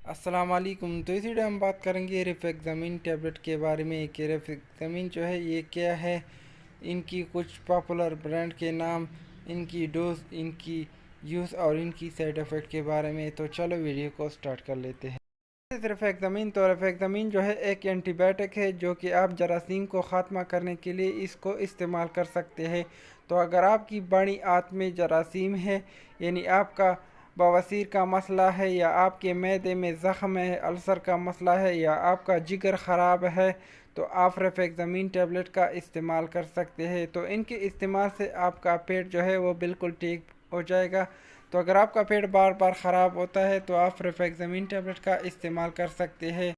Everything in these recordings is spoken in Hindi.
अस्सलाम वालेकुम। तो इसी टाइम हम बात करेंगे रिफेक्सामिन टैबलेट के बारे में कि रिफेक्सामिन जो है ये क्या है, इनकी कुछ पॉपुलर ब्रांड के नाम, इनकी डोज, इनकी यूज़ और इनकी साइड इफ़ेक्ट के बारे में। तो चलो वीडियो को स्टार्ट कर लेते हैं। रिफेक्सामिन जो है एक एंटीबायोटिक है जो कि आप जरासीम को ख़ात्मा करने के लिए इसको इस्तेमाल कर सकते हैं। तो अगर आपकी बड़ी आंत में जरासीम है, यानी आपका बवासीर का मसला है, या आपके मैदे में ज़ख़म है, अल्सर का मसला है, या आपका जिगर ख़राब है, तो आप रिफेक्सामिन टैबलेट का इस्तेमाल कर सकते हैं। तो इनके इस्तेमाल से आपका पेट जो है वो बिल्कुल ठीक हो जाएगा। तो अगर आपका पेट बार बार ख़राब होता है तो आप रिफेक्सामिन टैबलेट का इस्तेमाल कर सकते हैं।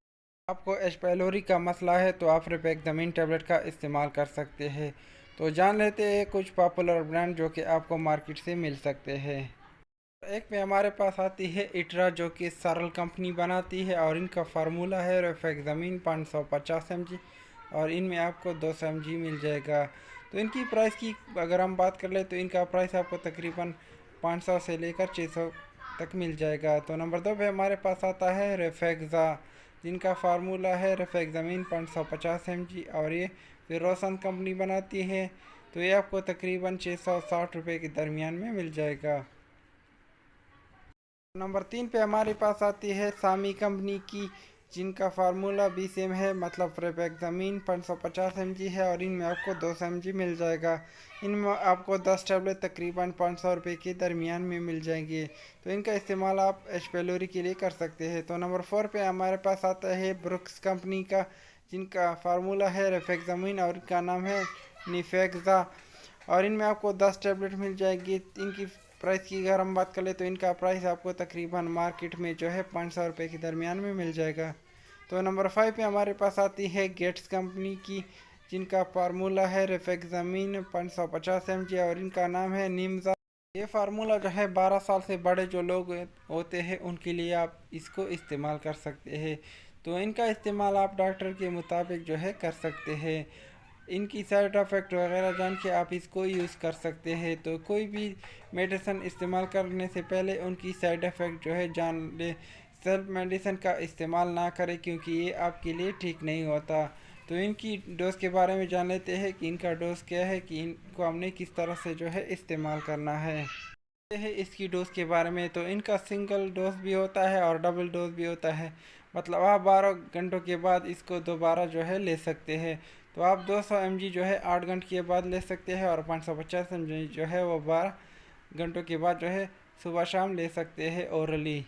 आपको एच पाइलोरी का मसला है तो आप रिफेक्सामिन टैबलेट का इस्तेमाल कर सकते हैं। तो जान लेते हैं कुछ पॉपुलर ब्रांड जो कि आपको मार्केट से मिल सकते हैं। एक में हमारे पास आती है इटरा, जो कि सरल कंपनी बनाती है, और इनका फार्मूला है रिफेक्सामिन 550 mg, और इनमें आपको 200 mg मिल जाएगा। तो इनकी प्राइस की अगर हम बात कर ले तो इनका प्राइस आपको तकरीबन 500 से लेकर 600 तक मिल जाएगा। तो नंबर 2 पे हमारे पास आता है रिफेक्सा, जिनका फार्मूला है रिफेक्सामिन 550 mg, और ये फिर रोशन कंपनी बनाती है। तो ये आपको तकरीबन 660 रुपये के दरमियान में मिल जाएगा। नंबर 3 पे हमारे पास आती है सामी कंपनी की, जिनका फार्मूला भी सेम है, मतलब रिफेक्सामिन 550 mg है, और इनमें आपको 200 mg मिल जाएगा। इनमें आपको 10 टैबलेट तकरीबन 500 रुपये के दरमियान में मिल जाएंगे। तो इनका इस्तेमाल आप एच पाइलोरी के लिए कर सकते हैं। तो नंबर 4 पे हमारे पास आता है ब्रुक्स कंपनी का, जिनका फार्मूला है रिफेक्सामिन, और इनका नाम है निफेक्सा, और इनमें आपको 10 टैबलेट मिल जाएगी। इनकी प्राइस की अगर हम बात करें तो इनका प्राइस आपको तकरीबन मार्केट में जो है 500 रुपये के दरमियान में मिल जाएगा। तो नंबर 5 पे हमारे पास आती है गेट्स कंपनी की, जिनका फार्मूला है रिफेक्सामिन 550 mg, और इनका नाम है निम्जा। ये फार्मूला जो है 12 साल से बड़े जो लोग होते हैं उनके लिए आप इसको इस्तेमाल कर सकते हैं। तो इनका इस्तेमाल आप डॉक्टर के मुताबिक जो है कर सकते हैं। इनकी साइड इफ़ेक्ट वगैरह जान के आप इसको यूज़ कर सकते हैं। तो कोई भी मेडिसिन इस्तेमाल करने से पहले उनकी साइड इफ़ेक्ट जो है जान ले। सेल्फ मेडिसिन का इस्तेमाल ना करें, क्योंकि ये आपके लिए ठीक नहीं होता। तो इनकी डोज़ के बारे में जान लेते हैं कि इनका डोज़ क्या है, कि इनको हमने किस तरह से जो है इस्तेमाल करना है। ये है इसकी डोज के बारे में। तो इनका सिंगल डोज भी होता है और डबल डोज भी होता है, मतलब आप 12 घंटों के बाद इसको दोबारा जो है ले सकते हैं। तो आप 200 mg जो है 8 घंटे के बाद ले सकते हैं, और 550 mg जो है वो 12 घंटों के बाद जो है सुबह शाम ले सकते हैं ओरली।